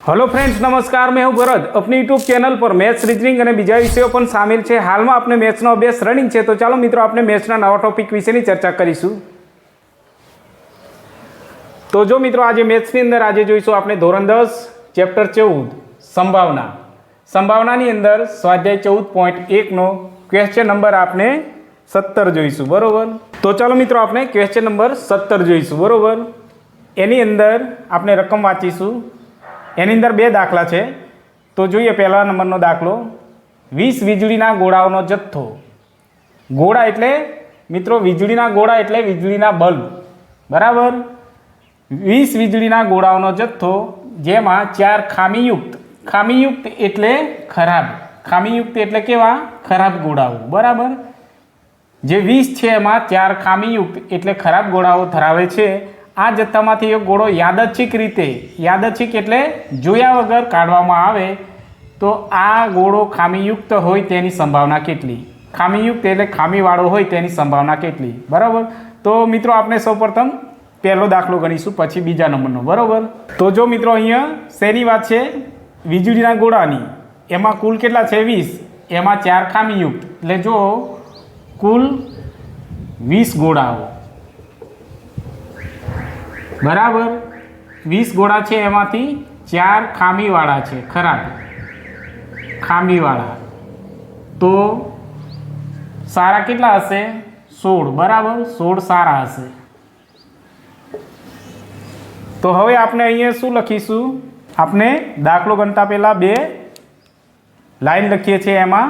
Hello friends, नमस्कार। मैं हूं भरत। अपनी यूट्यूब चैनल पर मैथ्स, रीजनिंग और बीजा विषयों पण शामिल है। हाल में आपने मैथ्सनो अभ्यास रनिंग है, तो चलो मित्रों आपने मैथ्सना नवा टॉपिक विषयनी चर्चा करीशुं। तो जो मित्रों आज मैथ्सनी अंदर आज जोईशुं आपणे धोरण 10 चैप्टर 14 संभावना। संभावनानी अंदर स्वाध्याय 14.1 नो क्वेश्चन नंबर आपने 17 जोईशुं, बरोबर। तो चलो मित्रों आपने क्वेश्चन नंबर 17 जोईशुं, बरोबर। एनी अंदर आपने रकम वांचीशुं। एनी अंदर बे दाखला है, तो जोईए पहला नंबरनो दाखलो। 20 वीजळीना गोळाओनो जत्थो। गोळा एटले मित्रों वीजळीना गोळा एटले वीजळीना बल्ब, बराबर। 20 वीजळीना गोळाओनो जत्थो जेमां 4 खामीयुक्त, खामीयुक्त एटले खराब, खामीयुक्त एटले केवा खराब गोळाओ, बराबर। जे 20 छे एमां 4 खामीयुक्त एटले खराब गोळाओ धरावे छे। आ जत्थामांथी एक गोळो यादच्छिक रीते, यादच्छिक एटले जोया वगर काढवामां आवे तो आ गोळो खामीयुक्त होय तेनी संभावना केटली। खामीयुक्त एटले खामीवाळो होय तेनी संभावना केटली, बराबर। तो मित्रों आपने सौप्रथम पहलो दाखलो गणीशुं, पछी बीजा नंबरनो, बराबर। तो जो मित्रों अहींया शेनी वात छे वीजळीना गोळानी, एमां कुल केटला छे 20, एमां 4 खामीयुक्त एटले जो कुल 20 गोळाओ, बराबर। 20 गोळा छे एमांथी 4 खामीवाळा छे, खराब खामीवाळा। तो सारा केटला हशे 16, बराबर। 16 सारा हशे। तो हवे आपने अहींया शुं लखीशुं, आपने दाखलो गणता पहेला 2 लाइन लखीए छीए। एमां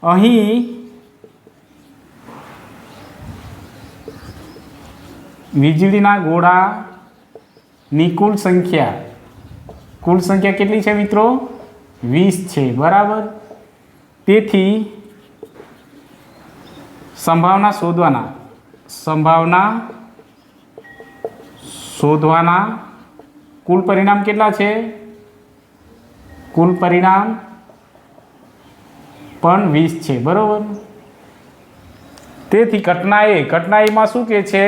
अहीं वीजळीना गोळा नी कुल संख्या केटली छे मित्रों 20 छे, बराबर। तेथी संभावना शोधवाना, संभावना शोधवाना कुल परिणाम केटला छे, कुल परिणाम पण 20 छे, बरोबर। तेथी घटना ए मां शुं के छे,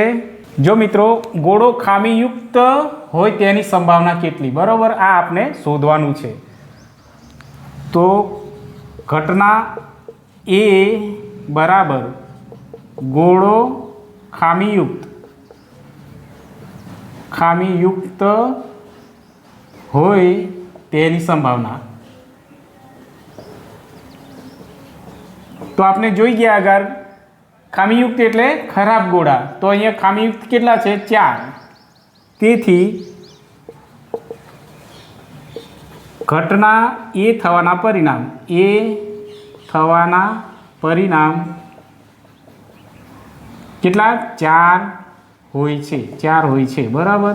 जो मित्रों गोळो खामीयुक्त होय तेनी संभावना केटली, बरोबर। आ आपने शोधवानुं छे। तो घटना ए बराबर गोळो खामीयुक्त होय तेनी संभावना। तो आपने जोई गया अगर खामीयुक्त एटले खराब गोळा, तो अहींया खामीयुक्त केटला छे 4। तेथी घटना ए थवाना परिणाम केटला 4 होय छे, बराबर।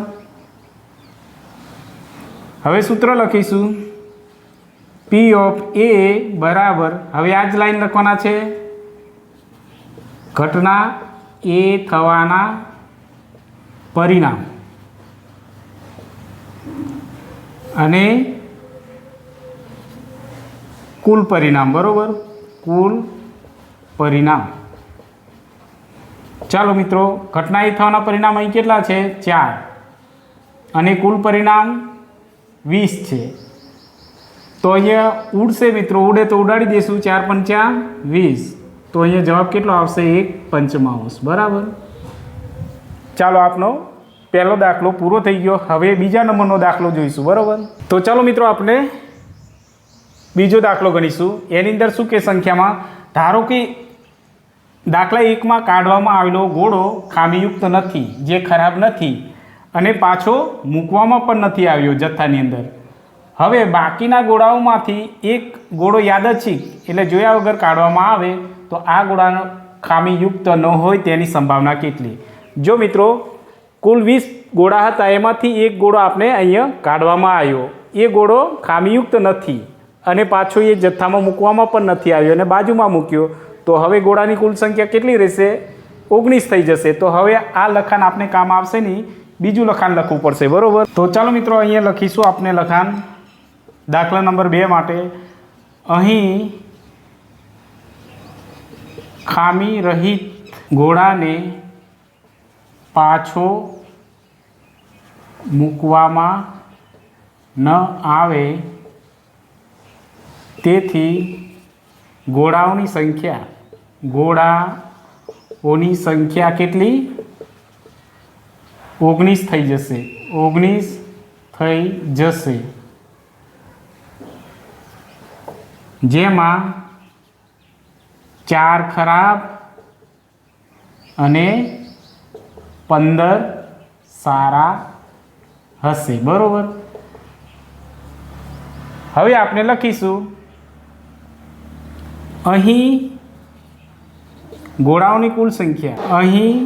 हवे सूत्र लखीशुं P ऑफ A बराबर, हवे आज लाइन लखवाना छे घटना ए थवाना परिणाम अने कुल परिणाम, बरोबर। कुल परिणाम। चालो मित्रों घटना ए थवाना परिणाम अहीं केटला छे 4 अने कुल परिणाम 20 छे। तो अहींया उड़शे मित्रों, उड़े तो उड़ाड़ी देशुं। 4 पंचा 20, तो अहींया जवाब केटलो आवशे 1/5, बराबर। चालो आपनो पहलो दाखलो पूरो थई गयो। हवे बीजा नंबरनो दाखलो जोईशुं, बराबर। तो चलो मित्रों आपने बीजो दाखलो गणीशुं। एनी अंदर शुं के संख्यामां धारो के दाखला 1 मां काढवामां आवेलो गोळो खामीयुक्त नथी, जे खराब नथी अने पाछो मूकवामां पण नथी आव्यो जથ્થાની अंदर। हवे बाकीना गोळाओमांथी एक गोळो यादच्छिक एटले जोया वगर काढवामां आवे तो आ गोळानो खामीयुक्त न होय तेनी संभावना केटली। जो मित्रों कुल 20 गोळा हता एमांथी एक गोळो आपणे अहींया काढवामां आव्यो, ए गोळो खामीयुक्त नथी अने पाछो ए जથ્થામાં મૂકવામાં પણ નથી આવ્યો અને બાજુમાં મૂક્યો, તો હવે ગોળાની કુલ સંખ્યા કેટલી રહેશે 19 થઈ જશે। તો હવે આ લખાણ આપણે કામ આવશે નહીં, બીજું લખાણ લખવું પડશે, બરોબર। તો ચાલો મિત્રો અહીંયા લખીશું આપણે લખાણ દાખલા નંબર 2 માટે। અહીં ખામી રહિત ગોળાને પાછો મૂકવામાં ન આવે તેથી ગોળાઓની સંખ્યા કેટલી 19 થઈ જશે 19 થઈ જશે, જેમાં 4 ખરાબ અને 15 સારા હશે. બરોબર. હવે આપણે લખીશું અહીં ગોળાઓની કુલ સંખ્યા, અહીં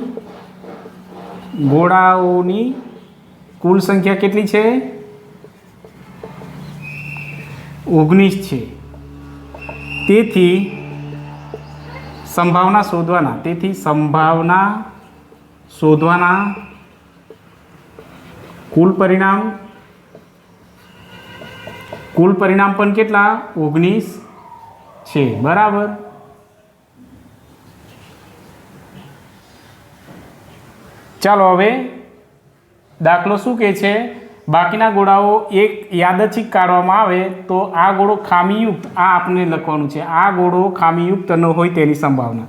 ગોળાઓની કુલ સંખ્યા કેટલી છે? 19 છે. તેથી સંભાવના શોધવાના કુલ પરિણામ પણ કેટલા? 19 છે. બરાબર. ચાલો હવે દાખલો શું કહે છે? બાકીના ગોળાઓ એક યાદચ્છિક કાઢવામાં આવે તો આ ગોળો ખામીયુક્ત, આ આપણે લખવાનું છે, આ ગોળો ખામીયુક્ત ન હોય તેની સંભાવના.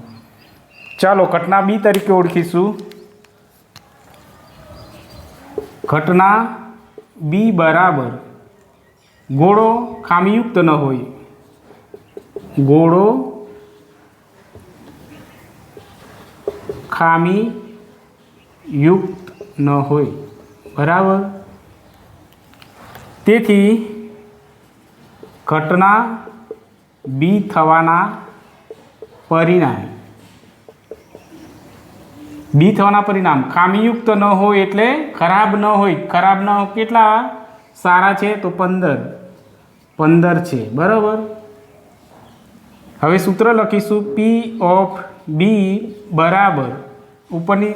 ચાલો ઘટના બી તરીકે ઓળખીશું. ઘટના બી બરાબર ગોળો ખામીયુક્ત ન હોય, ગોળો ખામીયુક્ત ન હોય. બરાબર. તેથી ઘટના બી થવાના પરિણામ ખામીયુક્ત ન હોય એટલે ખરાબ ન હોય. ખરાબ ન હોય કેટલા સારા છે? તો 15 છે. બરાબર. હવે સૂત્ર લખીશું પી ઓફ બી બરાબર, ઉપરની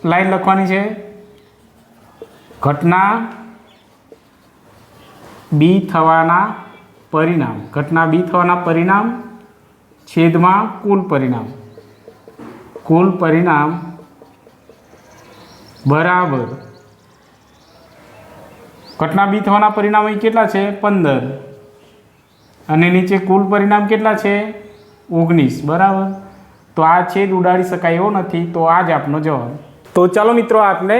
લાઈન લખવાની છે, ઘટના બી થવાના પરિણામ છેદમાં કુલ પરિણામ બરાબર ઘટના બી થવાના પરિણામ અહીં કેટલા છે? 15 અને નીચે કુલ પરિણામ કેટલા છે? 19. બરાબર. તો આ છેદ ઉડાડી શકાય એવો નથી, તો આ જ આપનો જવાબ. તો ચાલો મિત્રો આપણે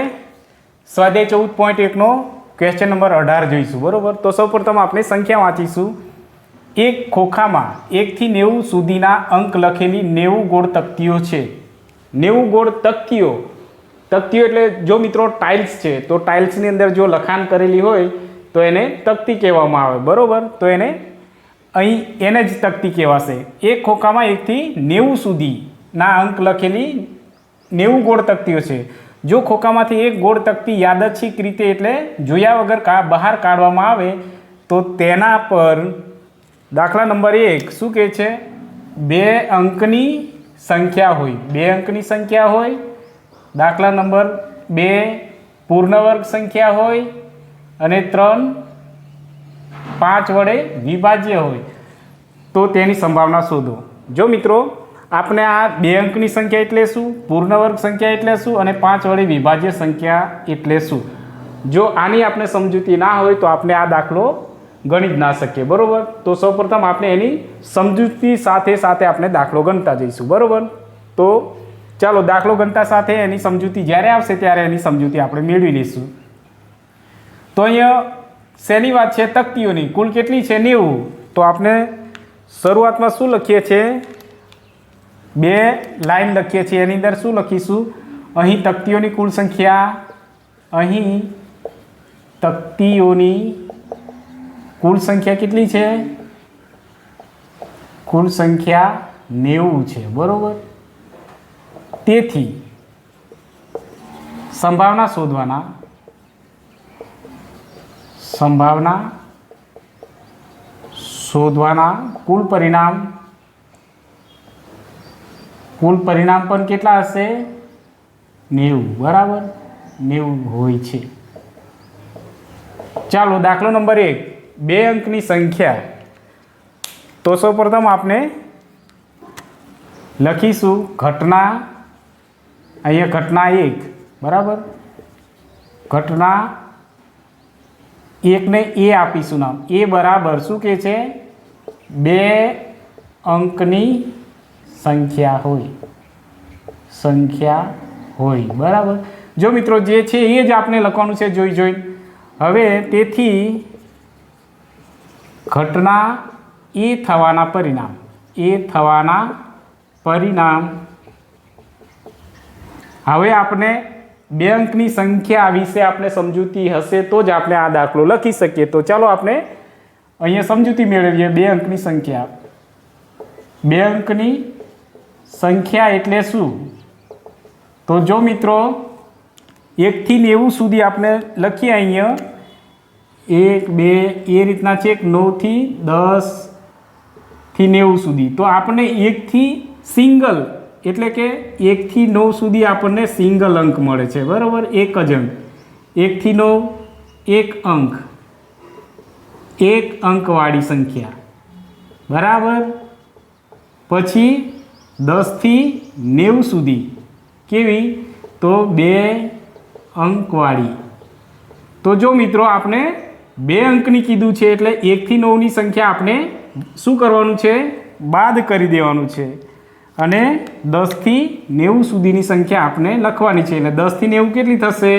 સ્વાધ્યાય 14.1 ક્વેશ્ચન નંબર 18 જોઈશું. બરાબર. તો સૌપ્રથમ આપણે સંખ્યા વાંચીશું. એક ખોખામાં 1 થી 90 સુધીના અંક લખેલી 90 ગોળ તકતીઓ છે. 90 ગોળ તકતીઓ એટલે જો મિત્રો ટાઇલ્સ છે તો ટાઇલ્સની અંદર જો લખાણ કરેલી હોય તો એને તકતી કહેવામાં આવે. બરાબર. તો એને જ તકતી કહેવાશે. એક ખોખામાં 1 થી 90 સુધીના અંક લખેલી 90 ગોળ તકતીઓ છે. જો ખોખામાંથી એક ગોળ તકતી યાદચ્છિક રીતે એટલે જોયા વગર બહાર કાઢવામાં આવે તો તેના પર દાખલા નંબર 1 શું કહે છે? 2 અંકની સંખ્યા હોય. દાખલા નંબર 2 પૂર્ણવર્ગ સંખ્યા હોય અને 3 5 વડે વિભાજ્ય હોય તો તેની સંભાવના શોધો. જો મિત્રો આપણે આ 2 અંકની સંખ્યા એટલે શું, પૂર્ણવર્ગ સંખ્યા એટલે શું અને 5 વડે વિભાજ્ય સંખ્યા એટલે શું, જો આની આપણે સમજૂતી ના હોય તો આપણે આ દાખલો ગણી જ ના શકીએ. બરાબર. તો સૌપ્રથમ આપણે એની સમજૂતી સાથે આપણે દાખલો ગણતા જઈશું. બરાબર. તો ચાલો દાખલો ગણતા સાથે એની સમજૂતી જ્યારે આવશે ત્યારે એની સમજૂતી આપણે મેળવી લઈશું. તો અહીંયા શેની વાત છે? તકતીઓની. કુલ કેટલી છે? 90. તો આપણે શરૂઆતમાં શું લખીએ છીએ? 2 લાઈન લખીએ છીએ. એની અંદર શું લખીશું? અહીં તકતીઓની કુલ સંખ્યા, અહીં તકતીઓની કુલ સંખ્યા કેટલી છે? કુલ સંખ્યા 90 છે. બરાબર. તેથી સંભાવના શોધવાના કુલ પરિણામ પણ કેટલા હશે? 90. બરાબર. 90 હોય છે. ચાલો દાખલો નંબર 1 2 અંકની સંખ્યા. તો સૌપ્રથમ આપણે લખીશું ઘટના, અહીંયા ઘટના 1. બરાબર. ઘટના એકને એ આપીશું નામ, એ બરાબર શું કહે છે? 2 અંકની સંખ્યા હોય, બરાબર. જો મિત્રો જે છે એ જ આપણે લખવાનું છે જોઈ. હવે તેથી ઘટના એ થવાના પરિણામ હવે આપણે 2 અંકની સંખ્યા વિશે આપણે સમજૂતી હશે તો જ આપણે આ દાખલો લખી શકીએ. તો ચાલો આપણે અહીંયા સમજૂતી મેળવીએ. 2 અંકની સંખ્યા. 2 અંકની સંખ્યા એટલે શું? તો જો મિત્રો 1 થી 90 સુધી આપણે લખીએ અહીંયા 1 2 એ રીતના છે 9 થી 10 થી 90 સુધી. તો આપણને 1 થી સિંગલ એટલે કે 1 થી 9 સુધી આપણને સિંગલ અંક મળે છે, બરાબર. એક જ અંક. 1 થી 9 એક અંકવાળી સંખ્યા, બરાબર. પછી 10 થી 90 સુધી કેવી? તો 2 અંકવાળી. તો જો મિત્રો આપણે 2 અંકની કીધું છે એટલે 1 થી 9ની સંખ્યા આપણે શું કરવાનું છે? બાદ કરી દેવાનું છે. અને 10 થી 90 સુધીની સંખ્યા આપણે લખવાની છે. એટલે 10 થી 90 કેટલી થશે?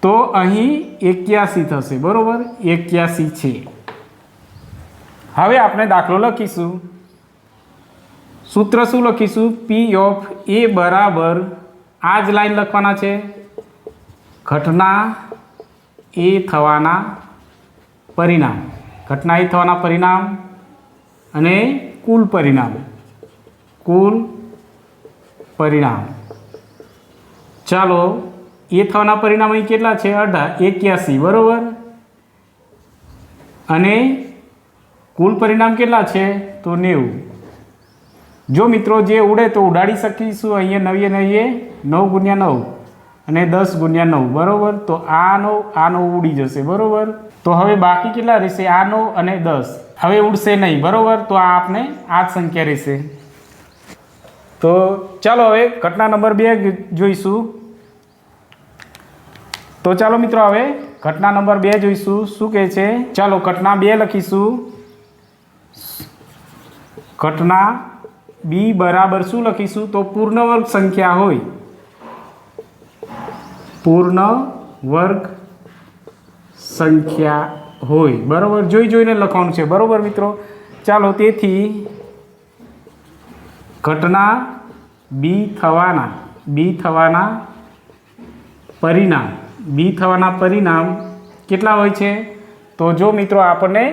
તો અહીં 81 થશે, બરાબર. 81 છે. હવે આપણે દાખલો લખીશું. સૂત્ર શું લખીશું? P ઓફ A બરાબર આ જ લાઈન લખવાના છે. ઘટના એ થવાના પરિણામ અને કુલ પરિણામ. ચાલો, એ થવાના પરિણામ અહીં કેટલા છે? 81, બરાબર. અને કુલ પરિણામ કેટલા છે? તો 90. જો મિત્રો જે ઉડે તો ઉડાડી શકીશું. અહીંયા 9 ગુણ્યા 9 અને 10 ગુણ્યા 9, બરાબર. તો આનો ઉડી જશે, બરાબર. તો હવે બાકી કેટલા રહેશે? 9 અને 10. હવે ઉડશે નહીં, બરાબર. તો આ આપણે આ જ સંખ્યા રહેશે. તો ચાલો હવે ઘટના નંબર 2 જોઈશું. તો ચાલો મિત્રો હવે ઘટના નંબર 2 જોઈશું. શું કહે છે? ચાલો ઘટના 2 લખીશું. ઘટના બી બરાબર શું લખીશું? તો પૂર્ણ વર્ગ સંખ્યા હોય. બરાબર. જોઈને લખવાનું છે, બરાબર મિત્રો. ચાલો, તેથી ઘટના બી થવાના પરિણામ કેટલા હોય છે? તો જો મિત્રો આપણને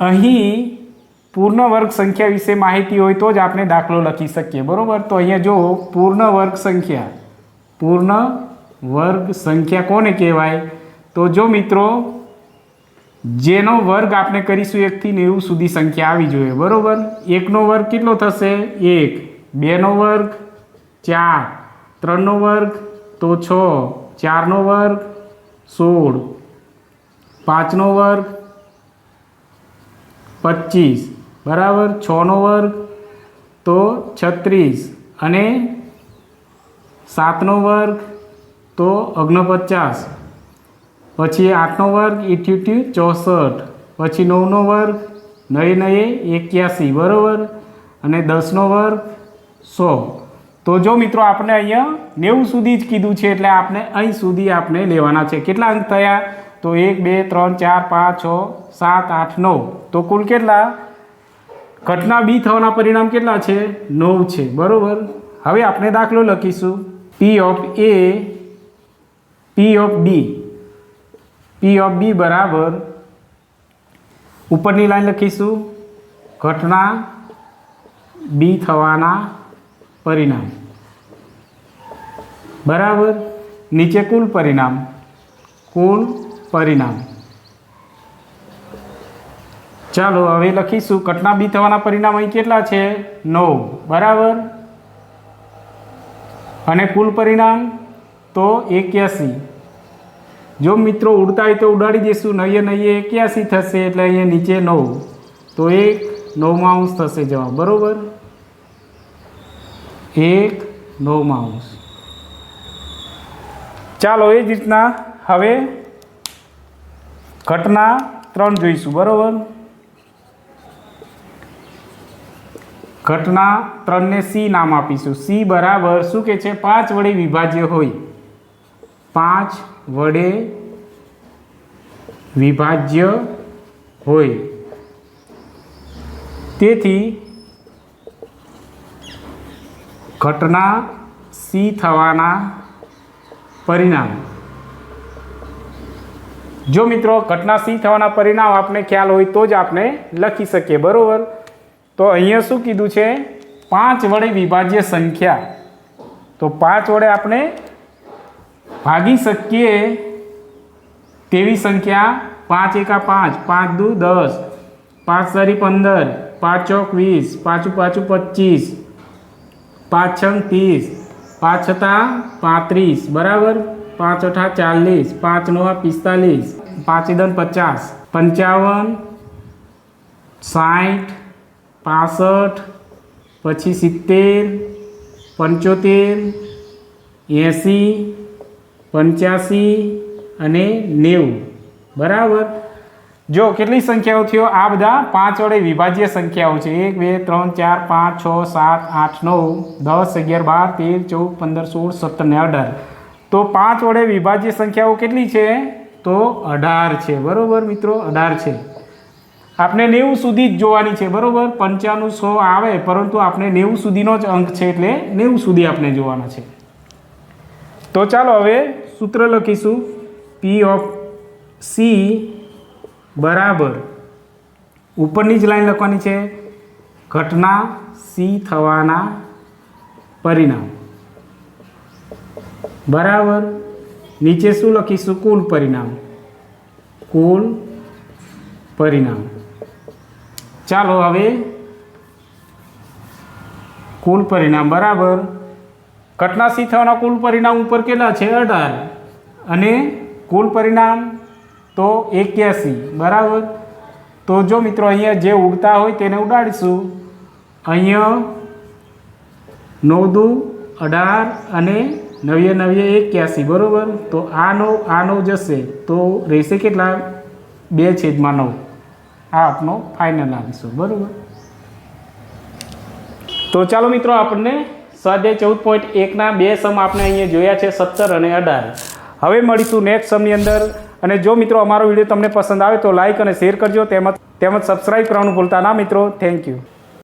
અહીં પૂર્ણ વર્ગ સંખ્યા વિશે માહિતી હોય તો જ આપણે દાખલો લખી શકીએ, બરાબર. તો અહીંયા જો પૂર્ણ વર્ગ સંખ્યા કોને કહેવાય? તો જો મિત્રો જેનો વર્ગ આપણે કરીશું 1 થી 90 સુધી સંખ્યા આવી જોઈએ, બરાબર. 1નો વર્ગ કેટલો થશે? 1. 2નો વર્ગ 4. 3નો વર્ગ તો 6. 4નો વર્ગ 16. 5નો વર્ગ 25, બરાબર. 6નો વર્ગ તો 36 અને 7નો વર્ગ તો 49. પછી 8નો વર્ગ 64. પછી 9નો વર્ગ 81, બરાબર. અને 10નો વર્ગ 100. તો જો મિત્રો આપણે અહીંયા 90 સુધી જ કીધું છે એટલે આપણે અહીં સુધી આપણે લેવાના છે. કેટલા અંક થયા? તો 1 2 3 4 5 6 7 8 9. તો કુલ કેટલા? ઘટના બી થવાના પરિણામ કેટલા છે? 9 છે, બરાબર. હવે આપણે દાખલો લખીશું. P ઓફ B બરાબર ઉપરની લાઈન લખીશું. ઘટના બી થવાના પરિણામ, બરાબર. નીચે કુલ પરિણામ. ચાલો હવે લખીશું. ઘટના બી થવાના પરિણામ અહીં કેટલા છે? 9, બરાબર. અને કુલ પરિણામ તો 81. જો મિત્રો ઉડતા હોય તો ઉડાડી દઈશું. 81 થશે એટલે અહીંયા નીચે 9. તો 1 9 થશે જવાબ, બરાબર. 1 9. ચાલો એ જ રીતના હવે ઘટના 3 જોઈશું, બરાબર. ઘટના 3 ને સી નામ આપીશું. સી બરાબર શું કે છે? 5 વડે વિભાજ્ય હોય. 5 વડે વિભાજ્ય હોય. તેથી ઘટના સી થવાના પરિણામ. જો મિત્રો ઘટના સી થવાના પરિણામ આપણે ખ્યાલ હોય તો જ આપણે લખી શકીએ, બરાબર. તો અહીંયા શું કીધું છે? 5 વડે વિભાજ્ય સંખ્યા. તો 5 વડે આપણે ભાગી શકીએ તેવી સંખ્યા 5 એકા 5, 5 દુ 10, 5 સરી 15, 5 ચોક 20, 5 પાછું 25, 5 છંગ 30, 5 છતાં 35, બરાબર. 5 અઠા 40, 5 નવા 45, 5 દન 50, 55, 60, 65, પછી 70, 75, 80, 85 અને 90, બરાબર. જો કેટલી સંખ્યાઓ થયો? આ બધા 5 વડે વિભાજ્ય સંખ્યાઓ છે. 1 2 3 4 5 6 7 8 9 10 11 12 13 14 15 16 17 ને 18. તો 5 વડે વિભાજ્ય સંખ્યાઓ કેટલી છે? તો 18 છે, બરાબર મિત્રો. 18 છે. આપણે 90 સુધી જ જોવાની છે, બરાબર. 95 100 આવે, પરંતુ આપણે 90 સુધીનો જ અંક છે, એટલે 90 સુધી આપણે જોવાના છે. તો ચાલો હવે સૂત્ર લખીશું. પી ઓફ સી બરાબર, ઉપરની જ લાઈન લખવાની છે, ઘટના સી થવાના પરિણામ, બરાબર. નીચે શું લખીશું? કુલ પરિણામ. કુલ પરિણામ. ચાલો હવે કુલ પરિણામ બરાબર. ઘટના સી થવાના કુલ પરિણામ ઉપર કેટલા છે? 18. અને કુલ પરિણામ તો 81, બરાબર. તો જો મિત્રો અહીંયા જે ઉડતા હોય તેને ઉડાડીશું. અહીંયા 9 દુ 18 અને 9 9 81, બરાબર. તો આ 9 જશે તો રહેશે કેટલા? 2/9. આ આપણો ફાઇનલ આન્સર, બરાબર. તો ચાલો મિત્રો, આપણને સ્વાધ્યાય 14.1 બે સમ આપણે અહીંયા જોયા છે, 17 અને 18. હવે મળીશું નેક્સ્ટ સમની અંદર. અને જો મિત્રો અમારો વિડીયો તમને પસંદ આવે તો લાઇક અને શેર કરજો, તેમજ સબસ્ક્રાઈબ કરવાનું ભૂલતા ના મિત્રો. Thank you.